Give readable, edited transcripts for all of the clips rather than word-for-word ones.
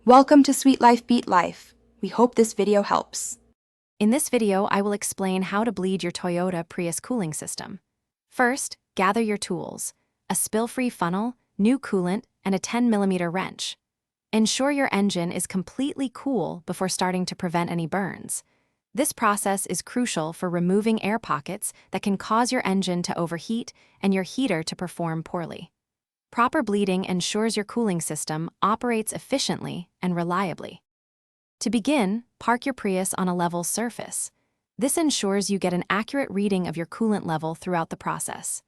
Welcome to Sweet Life Beat Life. We hope this video helps. In this video, I will explain how to bleed your Toyota Prius cooling system. First, gather your tools: a spill-free funnel, new coolant, and a 10mm wrench. Ensure your engine is completely cool before starting to prevent any burns. This process is crucial for removing air pockets that can cause your engine to overheat and your heater to perform poorly. Proper bleeding ensures your cooling system operates efficiently and reliably. To begin, park your Prius on a level surface. This ensures you get an accurate reading of your coolant level throughout the process.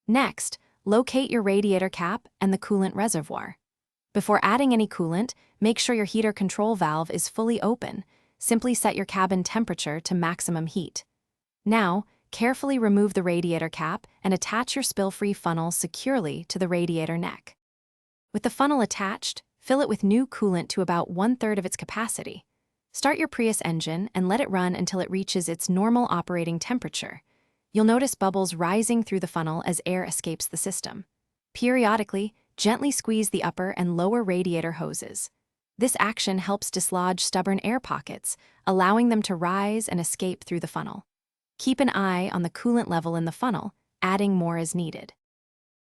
Next, locate your radiator cap and the coolant reservoir. Before adding any coolant, make sure your heater control valve is fully open. Simply set your cabin temperature to maximum heat. Now, carefully remove the radiator cap and attach your spill-free funnel securely to the radiator neck. With the funnel attached, fill it with new coolant to about 1/3 of its capacity. Start your Prius engine and let it run until it reaches its normal operating temperature. You'll notice bubbles rising through the funnel as air escapes the system. Periodically, gently squeeze the upper and lower radiator hoses. This action helps dislodge stubborn air pockets, allowing them to rise and escape through the funnel. Keep an eye on the coolant level in the funnel, adding more as needed.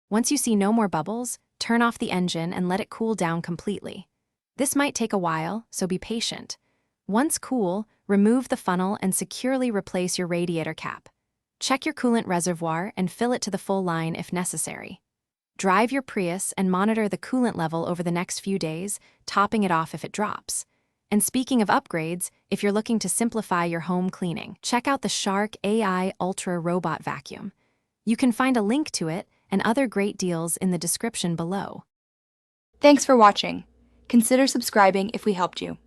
Once you see no more bubbles, turn off the engine and let it cool down completely. This might take a while, so be patient. Once cool, remove the funnel and securely replace your radiator cap. Check your coolant reservoir and fill it to the full line if necessary. Drive your Prius and monitor the coolant level over the next few days, topping it off if it drops. And speaking of upgrades, if you're looking to simplify your home cleaning, check out the Shark AI Ultra Robot Vacuum. You can find a link to it and other great deals in the description below. Thanks for watching. Consider subscribing if we helped you.